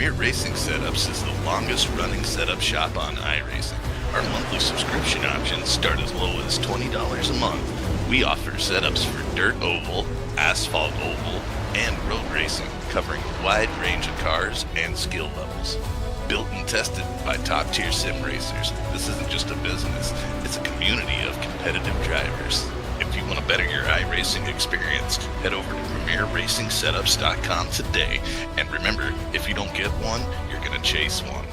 Premier Racing Setups is the longest running setup shop on iRacing. Our monthly subscription options start as low as $20 a month. We offer setups for dirt oval, asphalt oval, and road racing, covering a wide range of cars and skill levels. Built and tested by top-tier sim racers, this isn't just a business, it's a community of competitive drivers. If you want to better your iRacing experience, head over to PremierRacingSetups.com today. And remember, if you don't get one, you're going to chase one.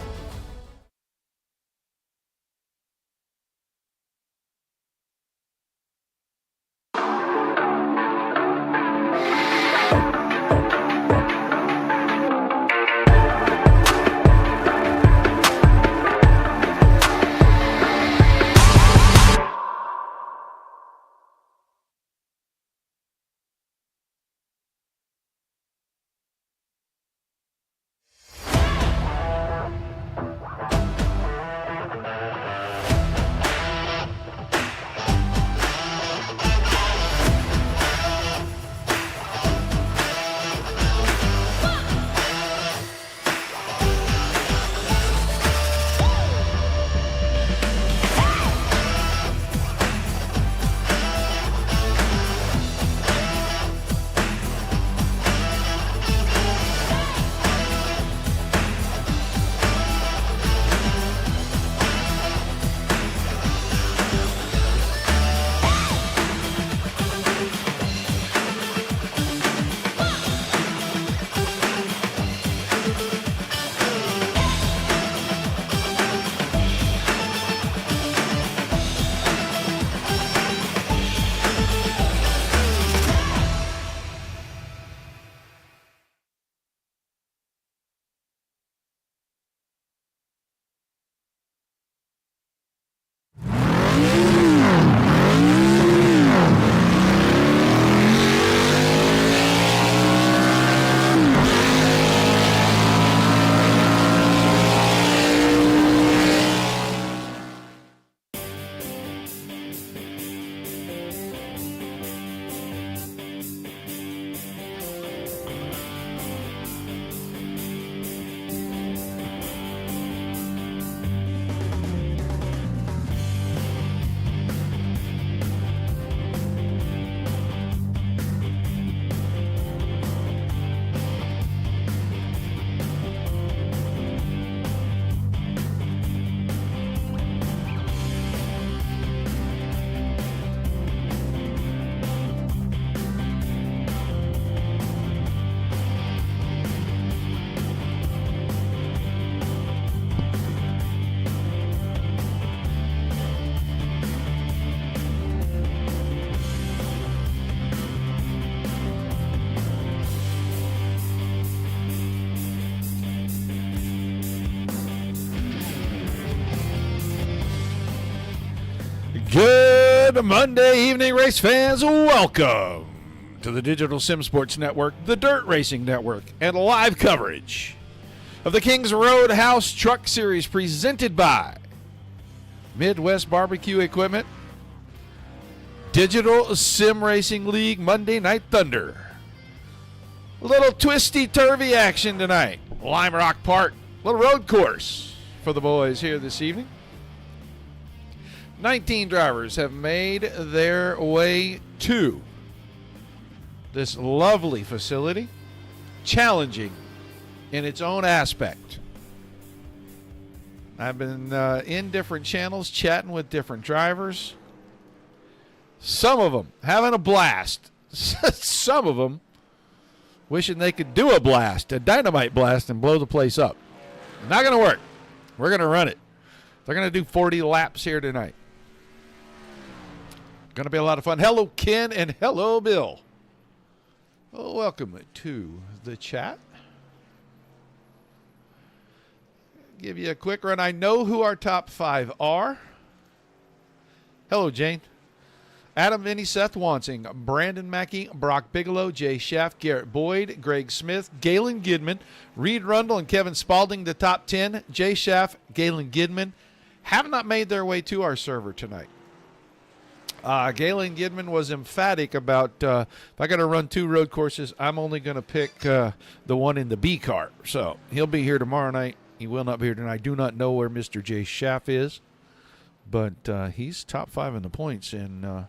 Good Monday evening, race fans. Welcome to the Digital Sim Sports Network, the Dirt Racing Network, and live coverage of the King's Roadhouse Truck Series presented by Midwest Barbecue Equipment, Digital Sim Racing League Monday Night Thunder. A little twisty-turvy action tonight. Limerock Park, little road course for the boys here this evening. 19 drivers have made their way to this lovely facility, challenging in its own aspect. I've been in different channels chatting with different drivers. Some of them having a blast. Some of them wishing they could do a blast, a dynamite blast, and blow the place up. Not going to work. We're going to run it. They're going to do 40 laps here tonight. Going to be a lot of fun. Hello, Ken, and hello, Bill. Well, welcome to the chat. Give you a quick run. I know who our top 5 are. Hello, Jane. Adam Vinny, Seth Wansing, Brandon Mackey, Brock Bigelow, Jay Schaff, Garrett Boyd, Greg Smith, Galen Gidman, Reed Rundle, and Kevin Spalding, the top 10. Jay Schaff, Galen Gidman have not made their way to our server tonight. Galen Gidman was emphatic about if I got to run 2 road courses, I'm only going to pick the one in the B car. So he'll be here tomorrow night. He will not be here tonight. I do not know where Mr. Jay Schaff is, but he's top 5 in the points, and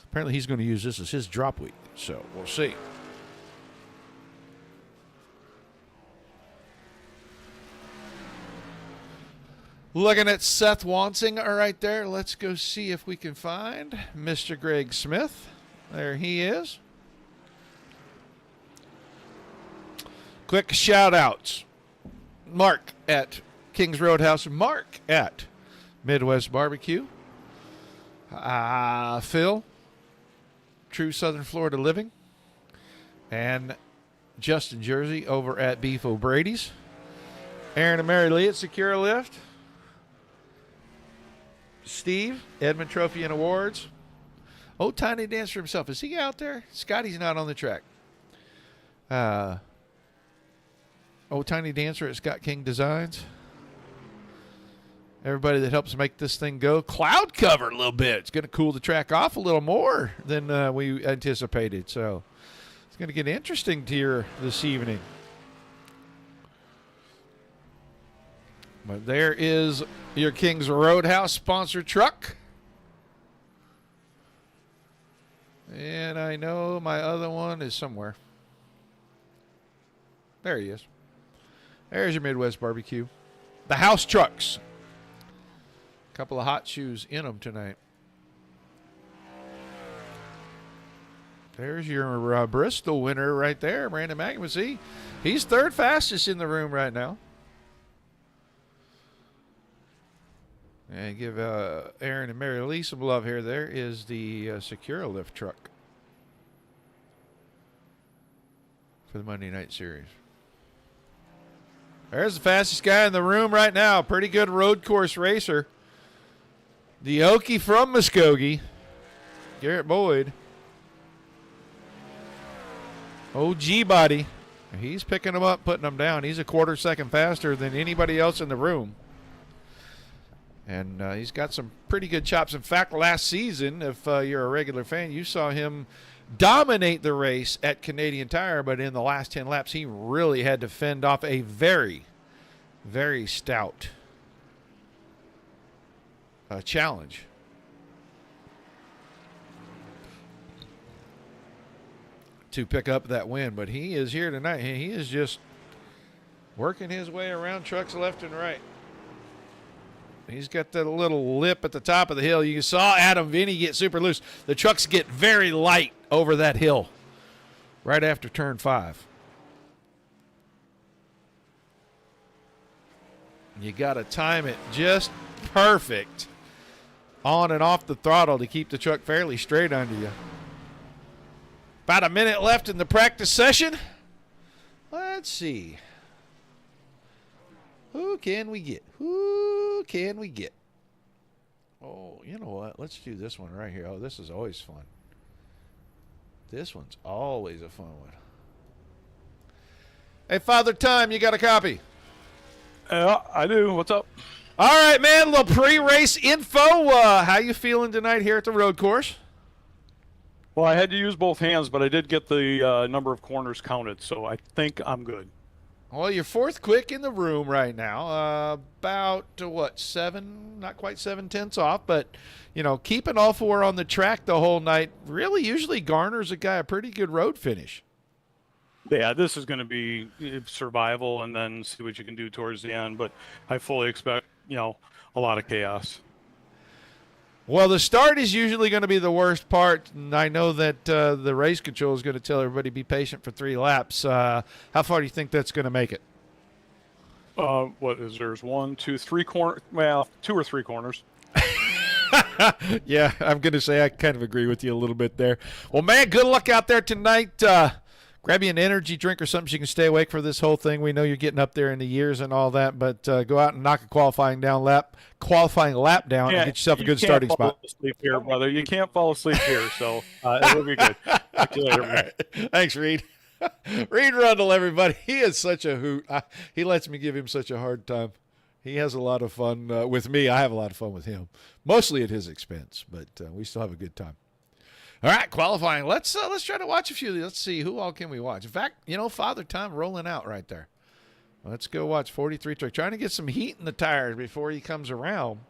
apparently he's going to use this as his drop week. So we'll see. Looking at Seth Wansing right there. Let's go see if we can find Mr. Greg Smith. There he is. Quick shout-outs. Mark at King's Roadhouse. Mark at Midwest Barbecue. Phil, True Southern Florida Living. And Justin Jersey over at Beef O'Brady's. Aaron and Mary Lee at Secure Lift. Steve, Edmund Trophy and Awards. Oh, Tiny Dancer himself. Is he out there? Scotty's not on the track. Tiny Dancer at Scott King Designs. Everybody that helps make this thing go. Cloud cover a little bit. It's going to cool the track off a little more than we anticipated. So it's going to get interesting here this evening. But there is your King's Roadhouse sponsored truck. And I know my other one is somewhere. There he is. There's your Midwest Barbecue. The house trucks. A couple of hot shoes in them tonight. There's your Bristol winner right there, Brandon Magnuson. See, he's 3rd fastest in the room right now. And give Aaron and Mary Lee some love here. There is the Secure Lift truck for the Monday Night Series. There's the fastest guy in the room right now. Pretty good road course racer. The Okie from Muskogee, Garrett Boyd. OG body. He's picking them up, putting them down. He's a 1/4 second faster than anybody else in the room. And he's got some pretty good chops. In fact, last season, if you're a regular fan, you saw him dominate the race at Canadian Tire, but in the last 10 laps, he really had to fend off a very, very stout challenge. To pick up that win, but he is here tonight. He is just working his way around trucks left and right. He's got that little lip at the top of the hill. You saw Adam Vinny get super loose. The trucks get very light over that hill right after turn 5. You got to time it just perfect on and off the throttle to keep the truck fairly straight under you. About a minute left in the practice session. Let's see. Who can we get? Who can we get? Oh, you know what? Let's do this one right here. Oh, this is always fun. This one's always a fun one. Hey, Father Time, you got a copy? Yeah, I do. What's up? All right, man. A little pre-race info. How you feeling tonight here at the road course? Well, I had to use both hands, but I did get the number of corners counted, so I think I'm good. Well, you're 4th quick in the room right now. About, 7, not quite 7/10 off, but, keeping all 4 on the track the whole night really usually garners a guy a pretty good road finish. Yeah, this is going to be survival and then see what you can do towards the end, but I fully expect, a lot of chaos. Well, the start is usually going to be the worst part, and I know that the race control is going to tell everybody be patient for 3 laps. How far do you think that's going to make it? What is there's 1, 2, 3 corners? Well, 2 or 3 corners. Yeah, I'm going to say I kind of agree with you a little bit there. Well, man, good luck out there tonight. Grab you an energy drink or something so you can stay awake for this whole thing. We know you're getting up there in the years and all that, but go out and knock a qualifying lap down and get yourself a good starting spot. You can't fall asleep here, brother. You can't fall asleep here, so it'll be good. Talk to you later, man. Right. Thanks, Reed. Reed Rundle, everybody. He is such a hoot. He lets me give him such a hard time. He has a lot of fun with me. I have a lot of fun with him, mostly at his expense, but we still have a good time. All right, qualifying. Let's try to watch a few. Let's see, who all can we watch? In fact, Father Time rolling out right there. Let's go watch 43 truck. Trying to get some heat in the tires before he comes around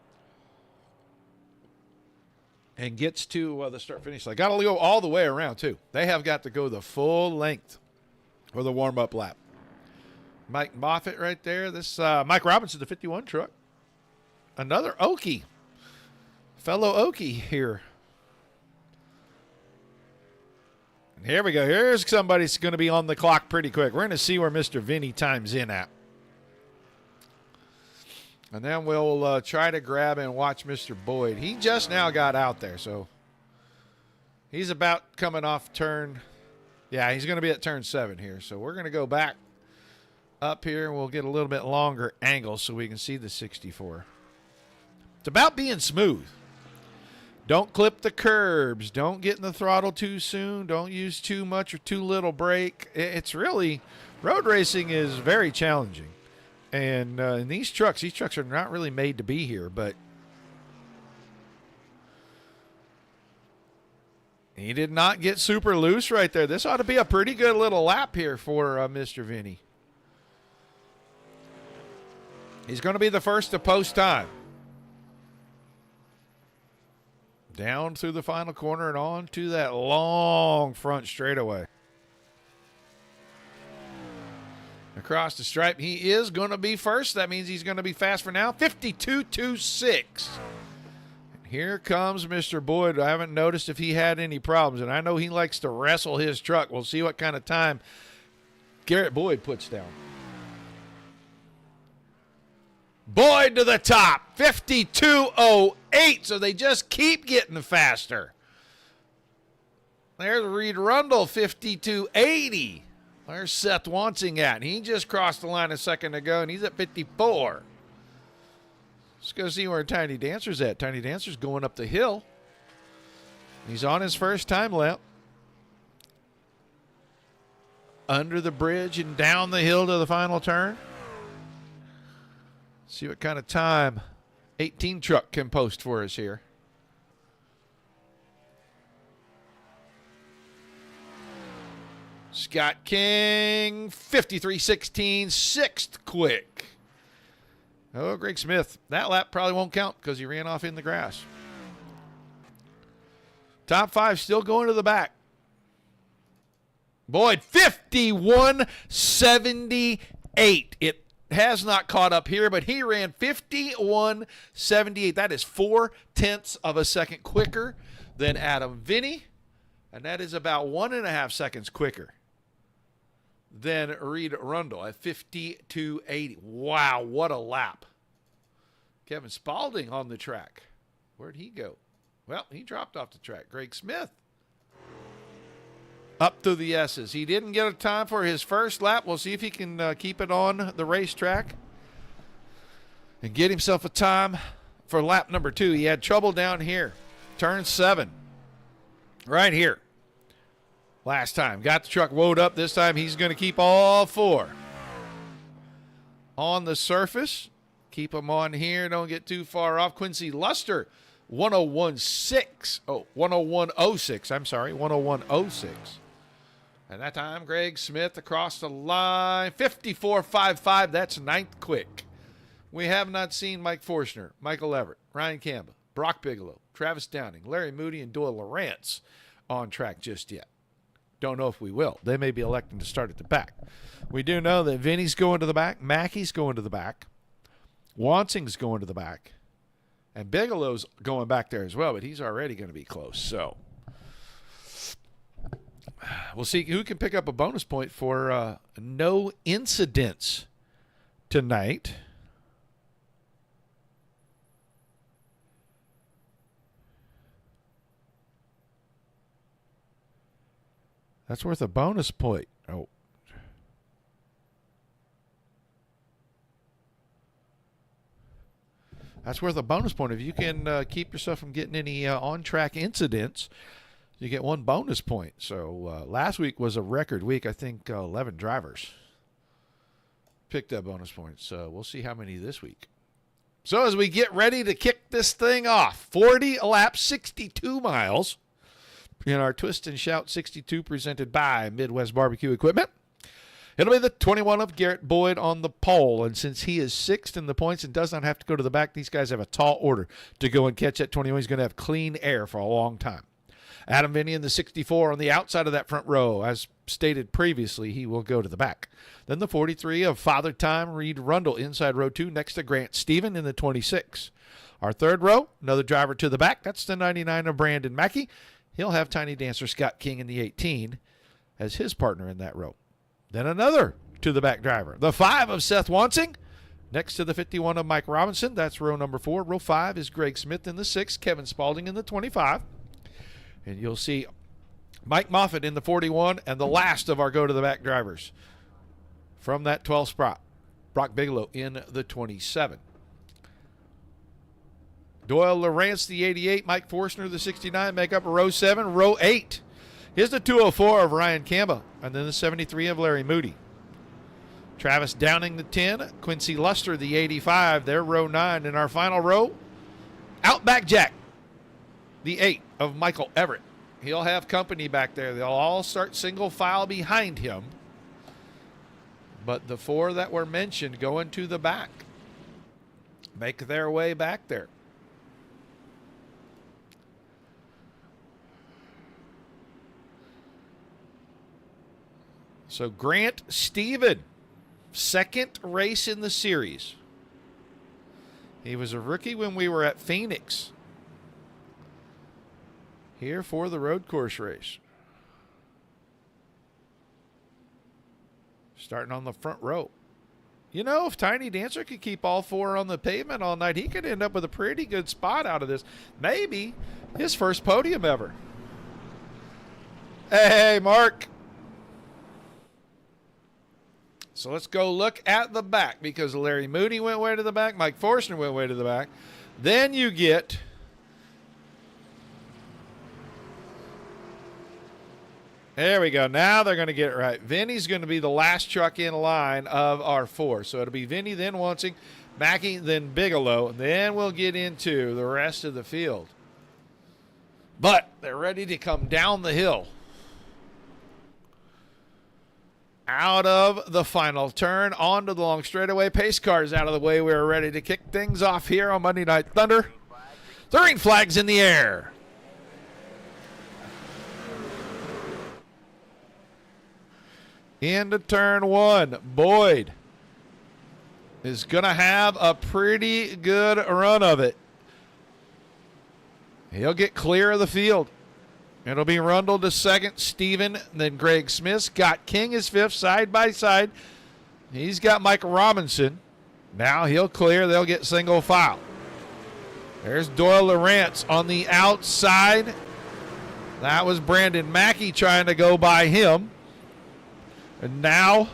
and gets to the start-finish line. Got to go all the way around, too. They have got to go the full length for the warm-up lap. Mike Moffitt right there. This Mike Robinson, the 51 truck. Another Okie. Fellow Okie here. And here we go. Here's somebody that's going to be on the clock pretty quick. We're going to see where Mr. Vinny times in at. And then we'll try to grab and watch Mr. Boyd. He just now got out there, so he's about coming off turn. Yeah, he's going to be at turn 7 here. So we're going to go back up here, and we'll get a little bit longer angle so we can see the 64. It's about being smooth. Don't clip the curbs. Don't get in the throttle too soon. Don't use too much or too little brake. It's really, road racing is very challenging. And in these trucks are not really made to be here, but he did not get super loose right there. This ought to be a pretty good little lap here for Mr. Vinny. He's going to be the first to post time. Down through the final corner and on to that long front straightaway. Across the stripe, he is going to be first. That means he's going to be fast for now. 52.26. Here comes Mr. Boyd. I haven't noticed if he had any problems, and I know he likes to wrestle his truck. We'll see what kind of time Garrett Boyd puts down. Boyd to the top, 52.08, so they just keep getting faster. There's Reed Rundle, 52.80. There's Seth Wansing at. He just crossed the line a second ago, and he's at 54. Let's go see where Tiny Dancer's at. Tiny Dancer's going up the hill. He's on his first time lap. Under the bridge and down the hill to the final turn. See what kind of time 18 truck can post for us here. Scott King, 53.16, sixth quick. Oh, Greg Smith. That lap probably won't count because he ran off in the grass. Top 5 still going to the back. Boyd, 51.78. It has not caught up here, but he ran 51.78. That is 0.4 of a second quicker than Adam Vinny, and that is about 1.5 seconds quicker than Reed Rundle at 52.80. Wow, what a lap. Kevin Spaulding on the track. Where'd he go? Well, he dropped off the track. Greg Smith up to the S's. He didn't get a time for his first lap. We'll see if he can keep it on the racetrack and get himself a time for lap number 2. He had trouble down here. Turn 7. Right here. Last time. Got the truck woed up. This time he's going to keep all 4 on the surface. Keep them on here. Don't get too far off. Quincy Luster, 101.6. Oh, 101.06. I'm sorry, 101.06. And that time, Greg Smith across the line, 54.55. That's 9th quick. We have not seen Mike Forstner, Michael Everett, Ryan Campbell, Brock Bigelow, Travis Downing, Larry Moody, and Doyle Lawrence on track just yet. Don't know if we will. They may be electing to start at the back. We do know that Vinny's going to the back, Mackey's going to the back, Wansing's going to the back, and Bigelow's going back there as well, but he's already going to be close. So we'll see who can pick up a bonus point for no incidents tonight. That's worth a bonus point. Oh. That's worth a bonus point. If you can keep yourself from getting any on-track incidents, you get 1 bonus point. So last week was a record week. I think 11 drivers picked up bonus points. So we'll see how many this week. So as we get ready to kick this thing off, 40 laps, 62 miles in our Twist and Shout 62 presented by Midwest Barbecue Equipment. It'll be the 21 of Garrett Boyd on the pole, and since he is sixth in the points and does not have to go to the back, these guys have a tall order to go and catch that 21. He's going to have clean air for a long time. Adam Vinny in the 64 on the outside of that front row. As stated previously, he will go to the back. Then the 43 of Father Time, Reed Rundle inside row 2 next to Grant Stephen in the 26. Our third row, another driver to the back. That's the 99 of Brandon Mackey. He'll have Tiny Dancer Scott King in the 18 as his partner in that row. Then another to the back driver. The 5 of Seth Wansing next to the 51 of Mike Robinson. That's row number 4. Row 5 is Greg Smith in the 6, Kevin Spaulding in the 25. And you'll see Mike Moffitt in the 41 and the last of our go-to-the-back drivers from that 12th spot, Brock Bigelow in the 27. Doyle Lawrence, the 88, Mike Forstner, the 69, make up row 7. Row 8 is the 204 of Ryan Campbell, and then the 73 of Larry Moody. Travis Downing, the 10, Quincy Luster, the 85, they're row 9. In our final row, Outback Jack, the 8 of Michael Everett. He'll have company back there. They'll all start single file behind him. But the 4 that were mentioned going to the back make their way back there. So Grant Stephen, second race in the series. He was a rookie when we were at Phoenix. Here for the road course race. Starting on the front row. You know, if Tiny Dancer could keep all 4 on the pavement all night, he could end up with a pretty good spot out of this. Maybe his first podium ever. Hey, Mark. So let's go look at the back because Larry Moody went way to the back. Mike Forstner went way to the back. Then you get there we go. Now they're going to get it right. Vinny's going to be the last truck in line of our 4. So it'll be Vinny, then Wansing, Mackey, then Bigelow. And then we'll get into the rest of the field. But they're ready to come down the hill. Out of the final turn, onto the long straightaway. Pace cars out of the way. We're ready to kick things off here on Monday Night Thunder. Green flags in the air. Into turn 1. Boyd is going to have a pretty good run of it. He'll get clear of the field. It'll be Rundle to second, Steven, then Greg Smith. Scott King is 5th, side by side. He's got Mike Robinson. Now he'll clear. They'll get single file. There's Doyle Lawrence on the outside. That was Brandon Mackey trying to go by him. And now,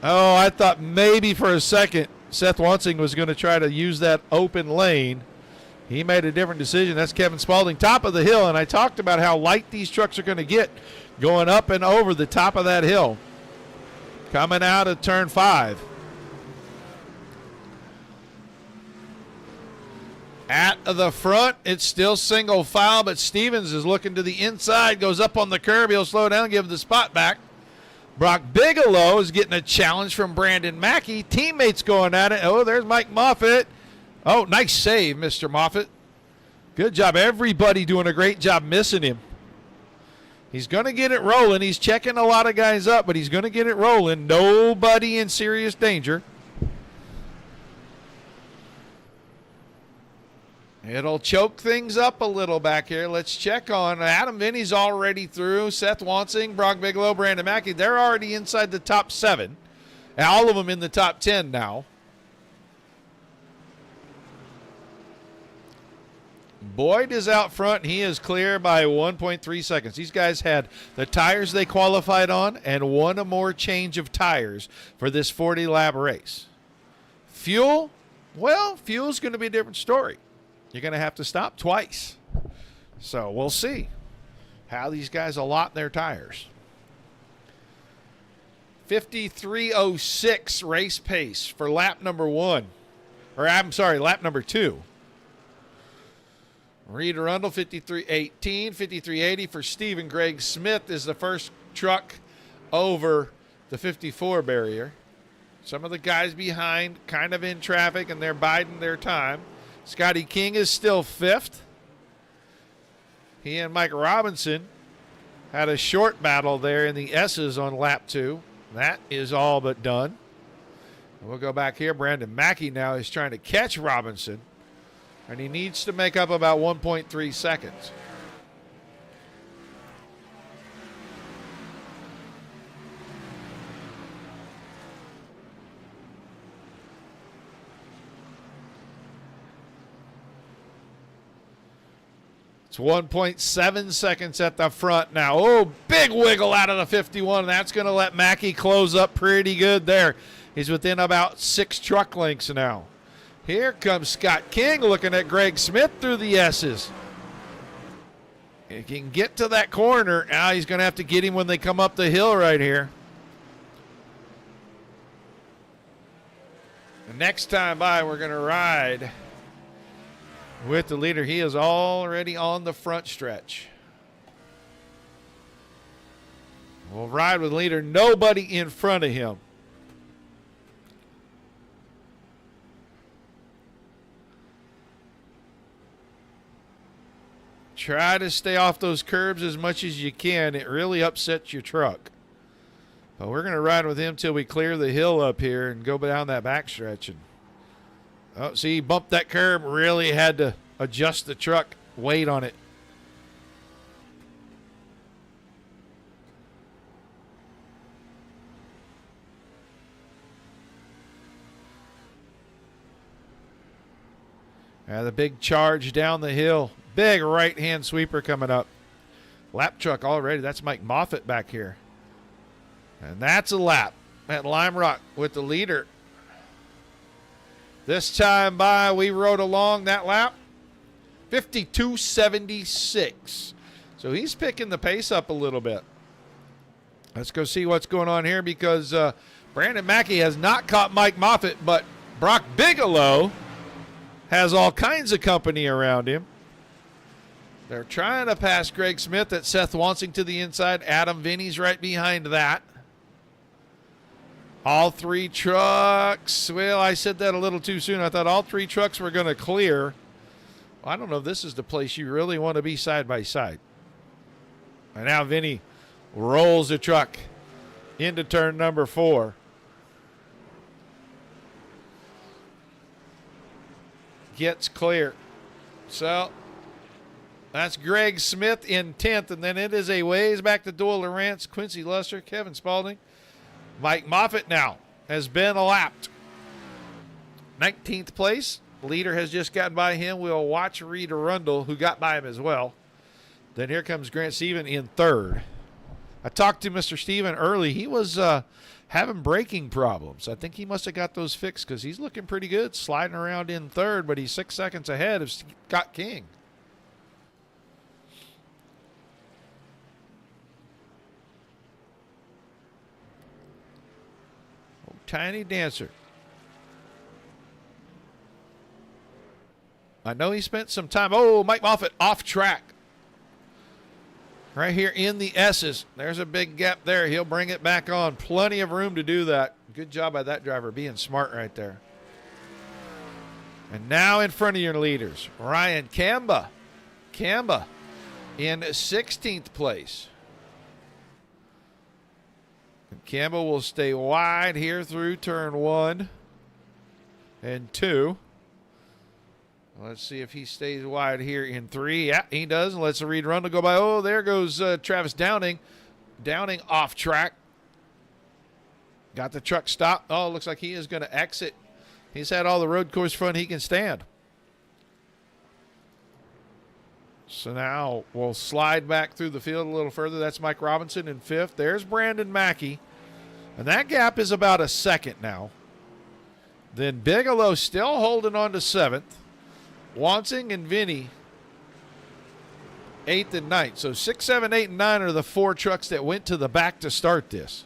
I thought maybe for a second Seth Wansing was going to try to use that open lane. He made a different decision. That's Kevin Spaulding, top of the hill. And I talked about how light these trucks are going to get going up and over the top of that hill. Coming out of turn 5. At the front, it's still single file, but Stevens is looking to the inside, goes up on the curb. He'll slow down, give the spot back. Brock Bigelow is getting a challenge from Brandon Mackey. Teammates going at it. Oh, there's Mike Moffitt. Oh, nice save, Mr. Moffitt. Good job. Everybody doing a great job missing him. He's going to get it rolling. He's checking a lot of guys up, but he's going to get it rolling. Nobody in serious danger. It'll choke things up a little back here. Let's check on Adam Vinny's already through. Seth Wansing, Brock Bigelow, Brandon Mackey. They're already inside the top 7. All of them in the top 10 now. Boyd is out front. He is clear by 1.3 seconds. These guys had the tires they qualified on and one more change of tires for this 40-lap race. Fuel? Well, fuel's going to be a different story. You're going to have to stop twice. So we'll see how these guys allot their tires. 53.06 race pace for lap number 1. Or I'm sorry, lap number 2. Reed Arundel, 53.18, 53.80 for Stephen Greg Smith is the first truck over the 54 barrier. Some of the guys behind kind of in traffic, and they're biding their time. Scotty King is still 5th. He and Mike Robinson had a short battle there in the S's on lap 2. That is all but done. And we'll go back here. Brandon Mackey now is trying to catch Robinson, and he needs to make up about 1.3 seconds. It's 1.7 seconds at the front now. Oh, big wiggle out of the 51. That's going to let Mackey close up pretty good there. He's within about 6 truck lengths now. Here comes Scott King looking at Greg Smith through the S's. If he can get to that corner, now he's going to have to get him when they come up the hill right here. The next time by, we're going to ride with the leader. He is already on the front stretch. We'll ride with leader. Nobody in front of him. Try to stay off those curbs as much as you can. It really upsets your truck. But we're going to ride with him till we clear the hill up here and go down that backstretch. And oh, see, he bumped that curb. Really had to adjust the truck weight on it. The big charge down the hill. Big right-hand sweeper coming up. Lap truck already. That's Mike Moffitt back here. And that's a lap at Limerock with the leader. This time by, we rode along that lap. 52.76. So he's picking the pace up a little bit. Let's go see what's going on here, because Brandon Mackey has not caught Mike Moffitt, but Brock Bigelow has all kinds of company around him. They're trying to pass Greg Smith at Seth Wansing to the inside. Adam Vinny's right behind that. All 3 trucks. Well, I said that a little too soon. I thought all 3 trucks were going to clear. Well, I don't know if this is the place you really want to be side by side. And now Vinny rolls the truck into turn number 4. Gets clear. So that's Greg Smith in 10th, and then it is a ways back to Doyle Lawrence, Quincy Luster, Kevin Spalding. Mike Moffitt now has been lapped. 19th place. Leader has just gotten by him. We'll watch Reed Arundel, who got by him as well. Then here comes Grant Stephen in 3rd. I talked to Mr. Stephen early. He was having braking problems. I think he must have got those fixed, because he's looking pretty good, sliding around in 3rd, but he's 6 seconds ahead of Scott King. Oh, Tiny Dancer. I know he spent some time. Oh, Mike Moffitt off track. Right here in the S's. There's a big gap there. He'll bring it back on. Plenty of room to do that. Good job by that driver being smart right there. And now in front of your leaders, Ryan Kamba. Kamba in 16th place. And Kamba will stay wide here through turn 1 and 2. Let's see if he stays wide here in 3. Yeah, he does. Let's Reed Arundel go by. Oh, there goes Travis Downing. Downing off track. Got the truck stopped. Oh, looks like he is going to exit. He's had all the road course fun he can stand. So now we'll slide back through the field a little further. That's Mike Robinson in 5th. There's Brandon Mackey. And that gap is about a second now. Then Bigelow still holding on to 7th. Wansing and Vinny 8th and 9th. So 6, 7, 8, and 9 are the 4 trucks that went to the back to start this.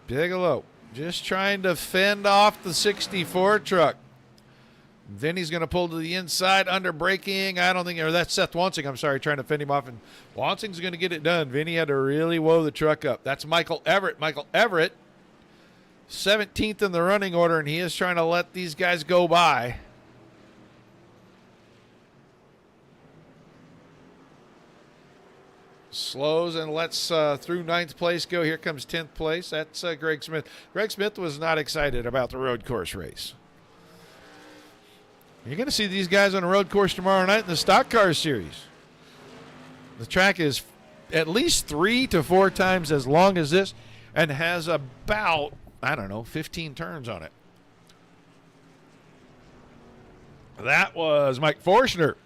Bigelow just trying to fend off the 64 truck. Vinny's going to pull to the inside under braking. I don't think, or that's Seth Wansing, I'm sorry, trying to fend him off. And Wansing's going to get it done. Vinny had to really woe the truck up. That's Michael Everett. Michael Everett, 17th in the running order, and he is trying to let these guys go by. Slows and lets through 9th place go. Here comes 10th place. That's Greg Smith. Greg Smith was not excited about the road course race. You're going to see these guys on a road course tomorrow night in the Stock Car Series. The track is at least 3 to 4 times as long as this and has about, 15 turns on it. That was Mike Forstner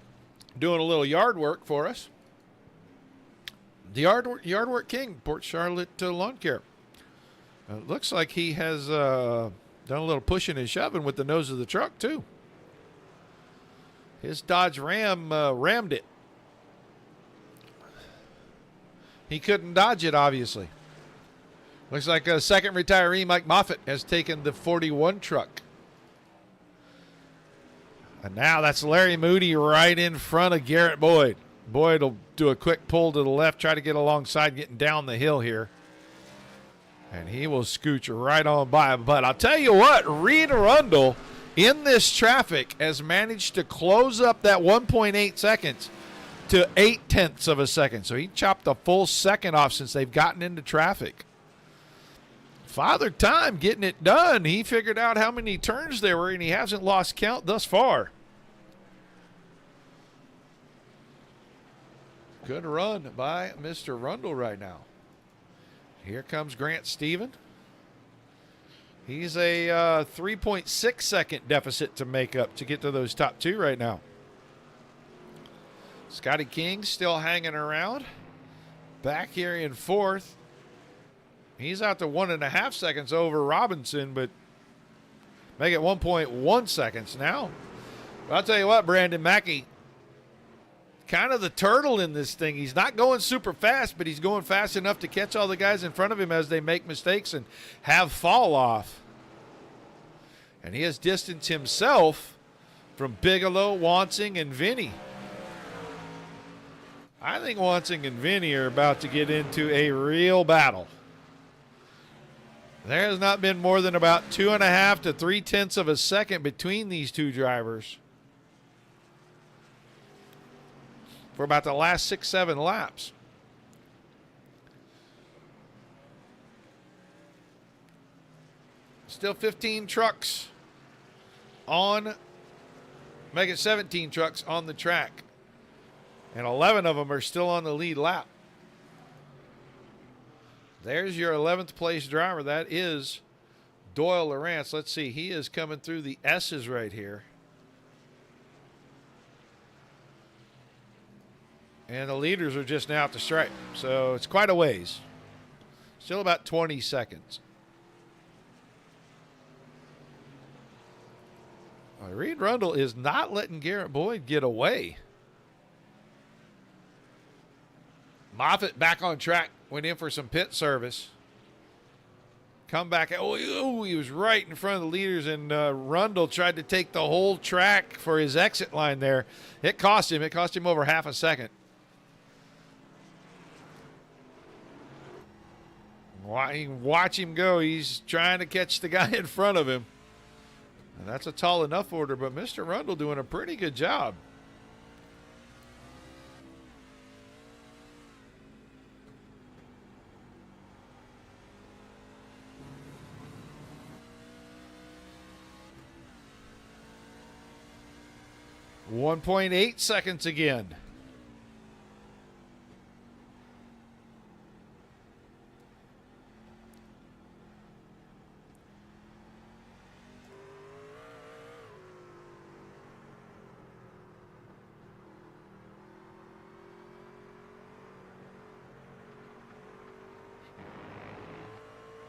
doing a little yard work for us. The yard work king, Port Charlotte Lawn Care. It looks like he has done a little pushing and shoving with the nose of the truck, too. His Dodge Ram rammed it. He couldn't dodge it, obviously. Looks like a second retiree, Mike Moffitt, has taken the 41 truck. And now that's Larry Moody right in front of Garrett Boyd. Boyd will do a quick pull to the left, try to get alongside, getting down the hill here. And he will scooch right on by. But I'll tell you what, Reed Arundel in this traffic has managed to close up that 1.8 seconds to 0.8 of a second. So he chopped a full second off since they've gotten into traffic. Father Time getting it done. He figured out how many turns there were, and he hasn't lost count thus far. Good run by Mr. Rundle right now. Here comes Grant Stephen. He's a 3.6 second deficit to make up to get to those top 2 right now. Scotty King still hanging around. Back here in 4th. He's out to 1.5 seconds over Robinson, but make it 1.1 seconds now. But I'll tell you what, Brandon Mackey, kind of the turtle in this thing. He's not going super fast, but he's going fast enough to catch all the guys in front of him as they make mistakes and have fall off. And he has distanced himself from Bigelow, Wansing, and Vinny. I think Wansing and Vinny are about to get into a real battle. There has not been more than about 2.5 to 0.3 of a second between these two drivers for about the last 6-7 laps. Still 15 trucks on, make it 17 trucks on the track. And 11 of them are still on the lead lap. There's your 11th place driver. That is Doyle Lawrence. Let's see. He is coming through the S's right here. And the leaders are just now at the stripe. So it's quite a ways. Still about 20 seconds. Reed Rundle is not letting Garrett Boyd get away. Moffitt back on track. Went in for some pit service. Come back. Oh, he was right in front of the leaders, and Rundle tried to take the whole track for his exit line there. It cost him. It cost him over half a second. Watch him go. He's trying to catch the guy in front of him. And that's a tall enough order, but Mr. Rundle doing a pretty good job. .8 seconds again.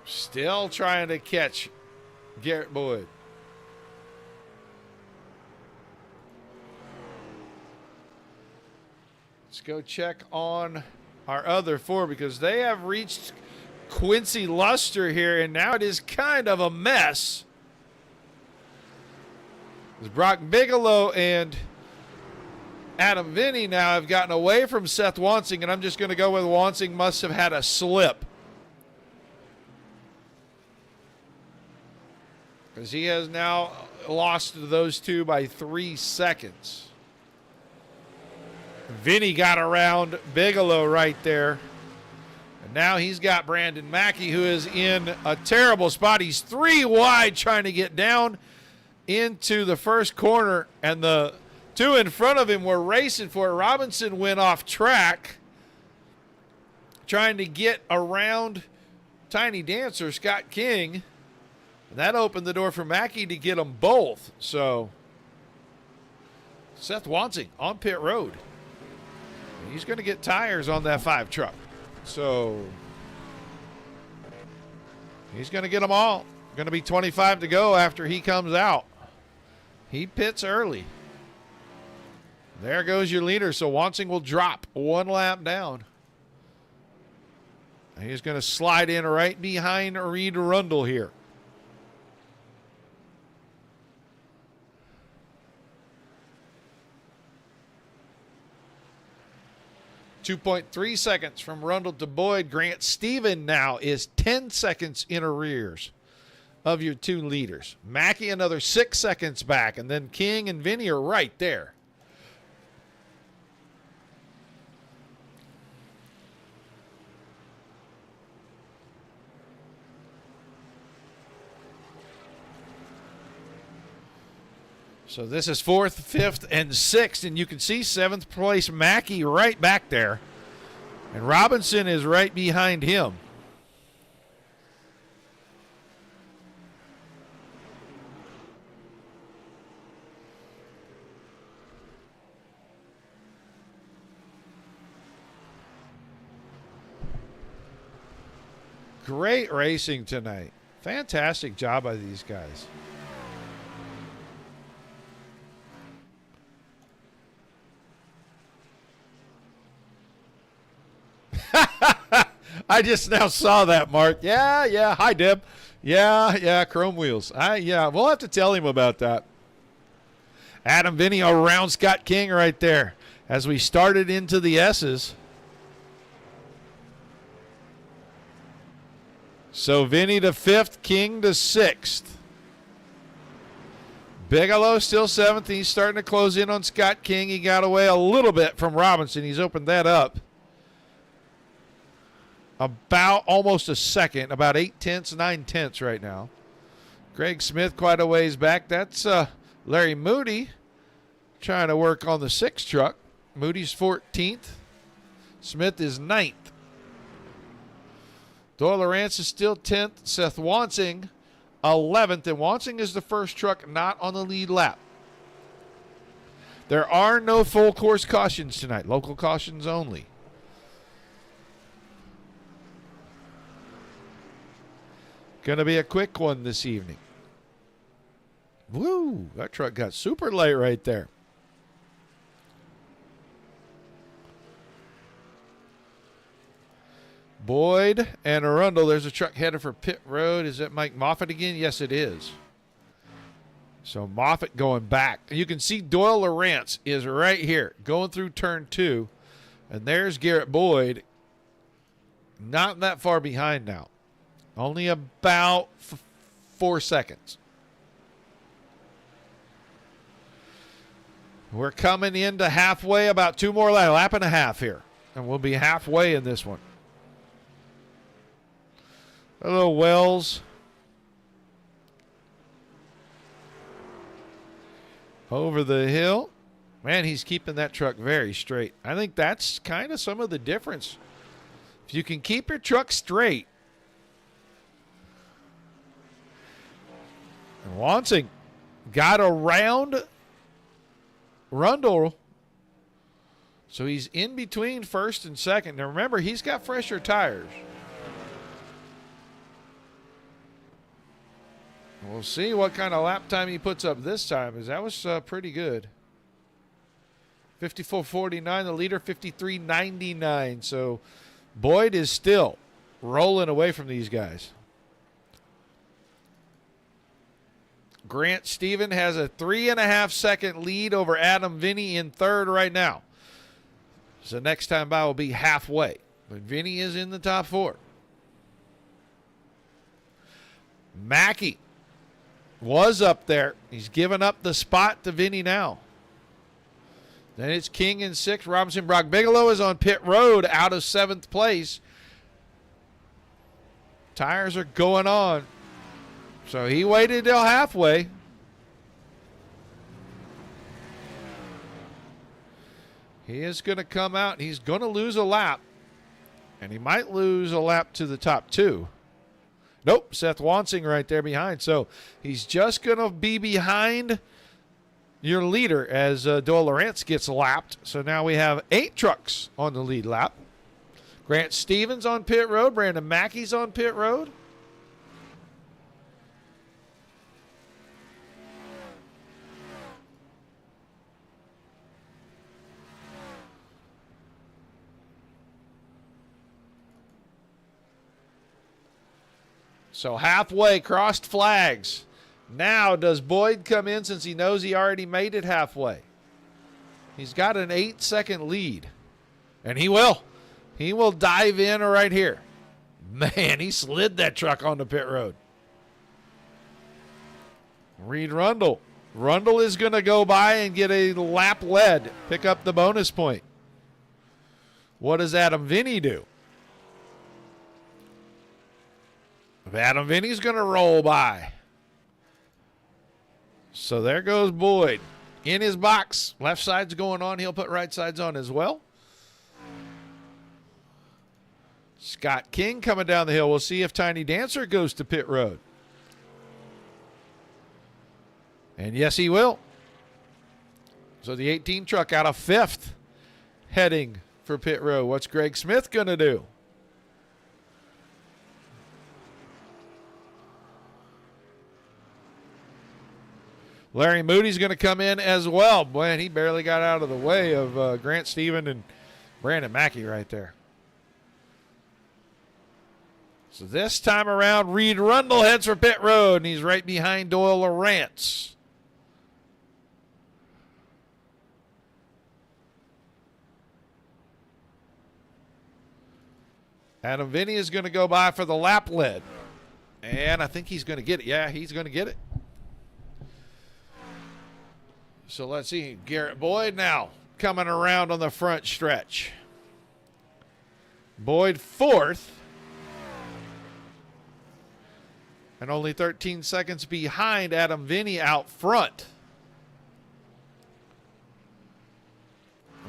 Still trying to catch Garrett Boyd. Let's go check on our other four because they have reached Quincy Luster here, and now it is kind of a mess. As Brock Bigelow and Adam Vinny now have gotten away from Seth Wansing, and I'm just going to go with Wansing must have had a slip, because he has now lost to those two by 3 seconds. Vinny got around Bigelow right there. And now he's got Brandon Mackey, who is in a terrible spot. He's 3 wide trying to get down into the first corner, and the two in front of him were racing for it. Robinson went off track trying to get around Tiny Dancer, Scott King. And that opened the door for Mackey to get them both. So Seth Wansing on pit road. He's going to get tires on that 5 truck. So he's going to get them all. Going to be 25 to go after he comes out. He pits early. There goes your leader. So Wansing will drop 1 lap down. And he's going to slide in right behind Reed Rundle here. 2.3 seconds from Rundle to Boyd. Grant Stephen now is 10 seconds in arrears of your 2 leaders. Mackey another 6 seconds back, and then King and Vinny are right there. So this is 4th, 5th, and 6th, and you can see 7th place Mackey right back there. And Robinson is right behind him. Great racing tonight. Fantastic job by these guys. I just now saw that, Mark. Yeah. Hi, Deb. Yeah, chrome wheels. We'll have to tell him about that. Adam Vinny around Scott King right there as we started into the S's. So Vinny to 5th, King to 6th. Bigelow still 7th. He's starting to close in on Scott King. He got away a little bit from Robinson. He's opened that up. About almost a second, about 8/10, 9/10 right now. Greg Smith quite a ways back. That's Larry Moody trying to work on the 6 truck. Moody's 14th. Smith is 9th. Doyle Lawrence is still 10th. Seth Wansing 11th. And Wansing is the first truck not on the lead lap. There are no full course cautions tonight. Local cautions only. Going to be a quick one this evening. Woo, that truck got super late right there. Boyd and Arundel. There's a truck headed for pit road. Is that Mike Moffitt again? Yes, it is. So Moffitt going back. You can see Doyle Lawrence is right here going through turn 2. And there's Garrett Boyd. Not that far behind now. Only about 4 seconds. We're coming into halfway, about 2 more laps, lap and a half here. And we'll be halfway in this one. Hello, Wells. Over the hill. Man, he's keeping that truck very straight. I think that's kind of some of the difference. If you can keep your truck straight. And Wansing got around Rundle. So he's in between 1st and 2nd. Now remember, he's got fresher tires. We'll see what kind of lap time he puts up this time, as that was pretty good. 54.49, the leader 53.99. So Boyd is still rolling away from these guys. Grant Stephen has a 3.5-second lead over Adam Vinny in third right now. So next time by will be halfway. But Vinny is in the top 4. Mackey was up there. He's given up the spot to Vinny now. Then it's King in 6th. Robinson. Brock Bigelow is on pit road out of 7th place. Tires are going on. So he waited till halfway. He is going to come out. He's going to lose a lap. And he might lose a lap to the top 2. Nope, Seth Wansing right there behind. So he's just going to be behind your leader as Doyle Lawrence gets lapped. So now we have 8 trucks on the lead lap. Grant Stevens on pit road. Brandon Mackey's on pit road. So halfway, crossed flags. Now does Boyd come in since he knows he already made it halfway? He's got an 8-second lead. And he will. He will dive in right here. Man, he slid that truck on the pit road. Reed Rundle. Rundle is going to go by and get a lap lead. Pick up the bonus point. What does Adam Vinny do? Adam Vinny's going to roll by. So there goes Boyd. In his box. Left side's going on. He'll put right sides on as well. Scott King coming down the hill. We'll see if Tiny Dancer goes to pit road. And yes, he will. So the 18 truck out of 5th heading for pit road. What's Greg Smith going to do? Larry Moody's going to come in as well. Boy, he barely got out of the way of Grant Stephen and Brandon Mackey right there. So this time around, Reed Rundle heads for pit road, and he's right behind Doyle Lawrence. Adam Vinny is going to go by for the lap lead. And I think he's going to get it. Yeah, he's going to get it. So let's see. Garrett Boyd now coming around on the front stretch. Boyd 4th. And only 13 seconds behind Adam Vinny out front.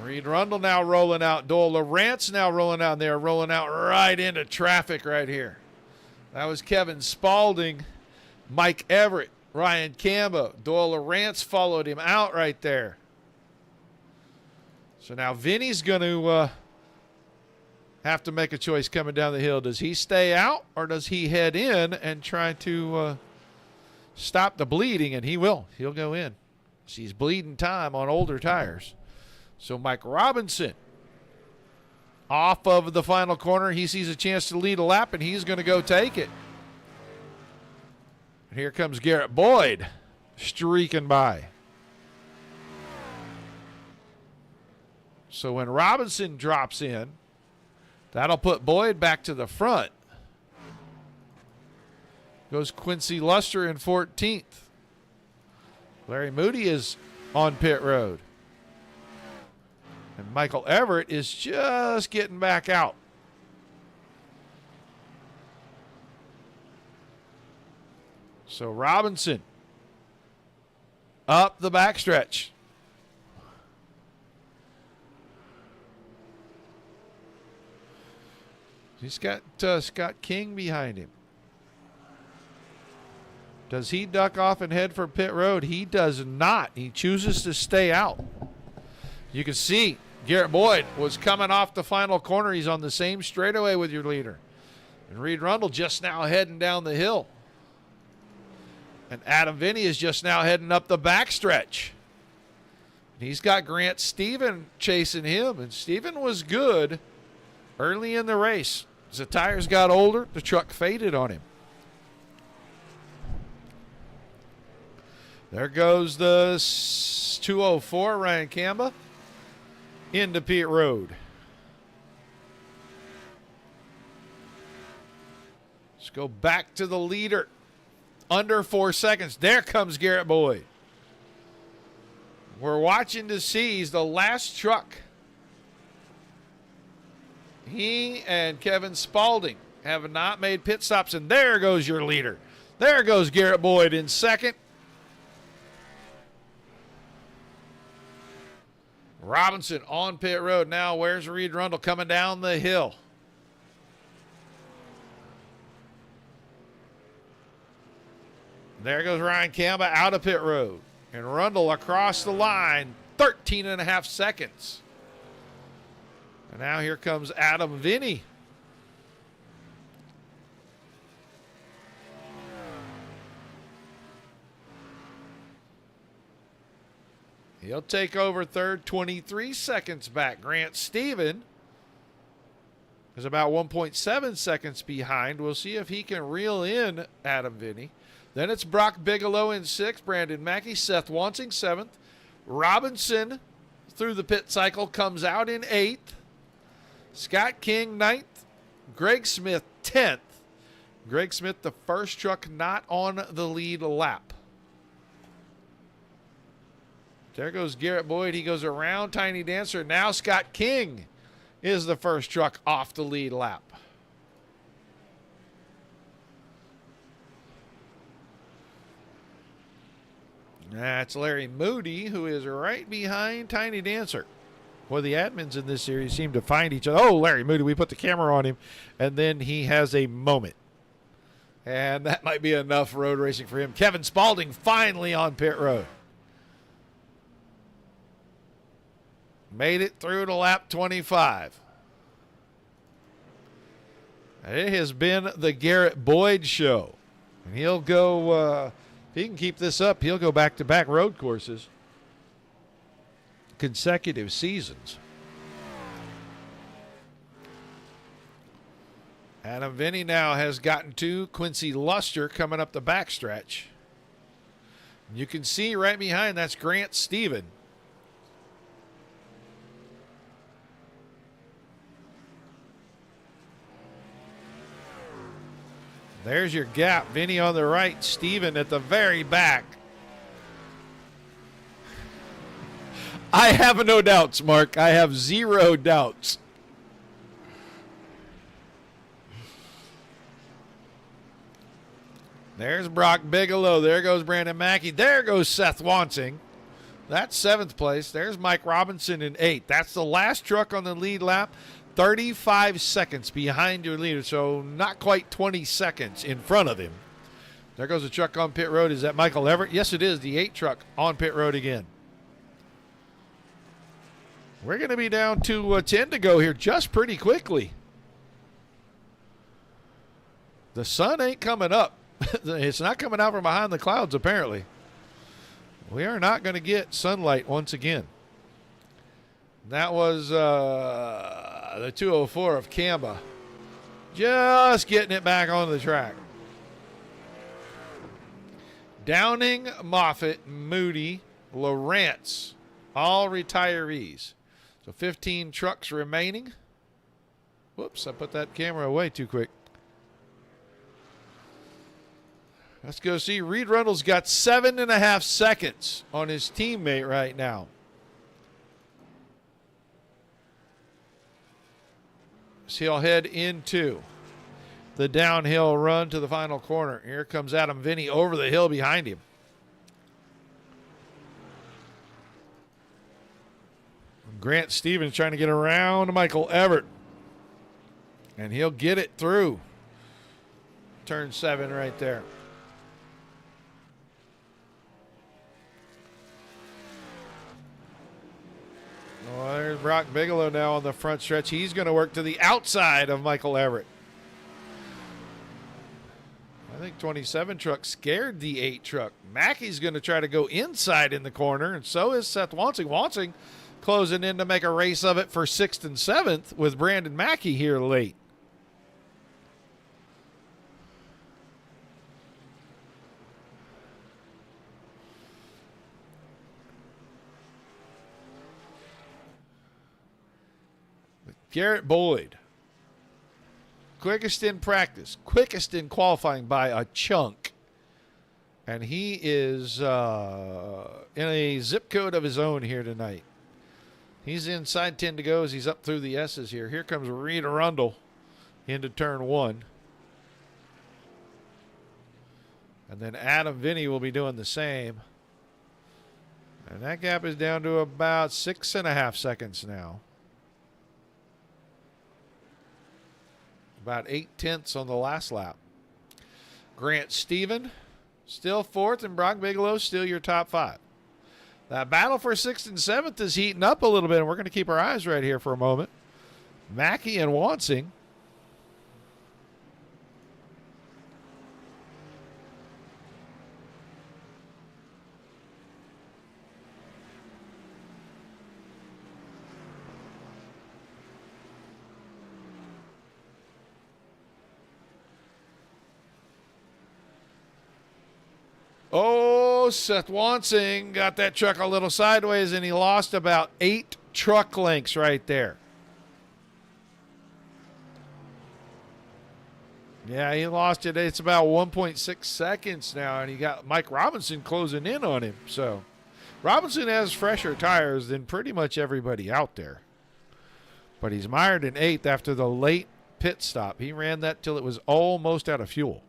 Reed Rundle now rolling out. Doyle Lawrence now rolling out. They're rolling out right into traffic right here. That was Kevin Spaulding, Mike Everett, Ryan Cambo. Doyle Lawrence followed him out right there. So now Vinny's going to have to make a choice coming down the hill. Does he stay out or does he head in and try to stop the bleeding? And he will. He'll go in. He's bleeding time on older tires. So Mike Robinson off of the final corner. He sees a chance to lead a lap, and he's going to go take it. And here comes Garrett Boyd streaking by. So when Robinson drops in, that'll put Boyd back to the front. Goes Quincy Luster in 14th. Larry Moody is on pit road. And Michael Everett is just getting back out. So Robinson up the backstretch. He's got Scott King behind him. Does he duck off and head for pit road? He does not. He chooses to stay out. You can see Garrett Boyd was coming off the final corner. He's on the same straightaway with your leader. And Reed Rundle just now heading down the hill. And Adam Vinny is just now heading up the backstretch. He's got Grant Stephen chasing him. And Stephen was good early in the race. As the tires got older, the truck faded on him. There goes the 204, Ryan Camba, into pit road. Let's go back to the leader. Under 4 seconds. There comes Garrett Boyd. We're watching to see. He's the last truck. He and Kevin Spaulding have not made pit stops, and there goes your leader. There goes Garrett Boyd in second. Robinson on pit road now. Where's Reed Rundle coming down the hill? There goes Ryan Camba out of pit road. And Rundle across the line, 13 and a half seconds. And now here comes Adam Vinny. He'll take over third, 23 seconds back. Grant Stephen is about 1.7 seconds behind. We'll see if he can reel in Adam Vinny. Then it's Brock Bigelow in sixth, Brandon Mackey, Seth Wansing seventh. Robinson through the pit cycle comes out in eighth. Scott King ninth. Greg Smith 10th. Greg Smith, the first truck not on the lead lap. There goes Garrett Boyd. He goes around Tiny Dancer. Now Scott King is the first truck off the lead lap. That's Larry Moody, who is right behind Tiny Dancer. Well, the admins in this series seem to find each other. Oh, Larry Moody, we put the camera on him, and then he has a moment. And that might be enough road racing for him. Kevin Spaulding finally on pit road. Made it through to lap 25. It has been the Garrett Boyd show. And he'll go, if he can keep this up, he'll go back-to-back road courses. Consecutive seasons. Adam Vinny now has gotten to Quincy Luster coming up the backstretch. You can see right behind, that's Grant Stephen. There's your gap. Vinny on the right, Steven at the very back. I have no doubts, Mark. I have zero doubts. There's Brock Bigelow. There goes Brandon Mackey. There goes Seth Wansing. That's seventh place. There's Mike Robinson in eighth. That's the last truck on the lead lap. 35 seconds behind your leader, so not quite 20 seconds in front of him. There goes the truck on pit road. Is that Michael Everett? Yes, it is. The 8 truck on pit road again. We're going to be down to 10 to go here just pretty quickly. The sun ain't coming up. It's not coming out from behind the clouds, apparently. We are not going to get sunlight once again. That was the 204 of Camba. Just getting it back on the track. Downing, Moffitt, Moody, Lawrence, all retirees. So 15 trucks remaining. Whoops, I put that camera away too quick. Let's go see. Reed Rundle's got 7.5 seconds on his teammate right now. So he'll head into the downhill run to the final corner. Here comes Adam Vinny over the hill behind him. Grant Stevens trying to get around Michael Everett. And he'll get it through. Turn 7 right there. Well, there's Brock Bigelow now on the front stretch. He's going to work to the outside of Michael Everett. I think 27 truck scared the 8 truck. Mackey's going to try to go inside in the corner, and so is Seth Wansing. Wansing closing in to make a race of it for 6th and 7th with Brandon Mackey here late. Garrett Boyd. Quickest in practice. Quickest in qualifying by a chunk. And he is in a zip code of his own here tonight. He's inside 10 to go as he's up through the S's here. Here comes Reed Arundel into turn 1. And then Adam Vinny will be doing the same. And that gap is down to about 6.5 seconds now. About 8/10 on the last lap. Grant Stephen still 4th, and Brock Bigelow still your top 5. That battle for 6th and 7th is heating up a little bit, and we're going to keep our eyes right here for a moment. Mackey and Wansing. Oh, Seth Wansing got that truck a little sideways, and he lost about 8 truck lengths right there. Yeah, he lost it. It's about 1.6 seconds now, and he got Mike Robinson closing in on him. So Robinson has fresher tires than pretty much everybody out there. But he's mired in 8th after the late pit stop. He ran that till it was almost out of fuel.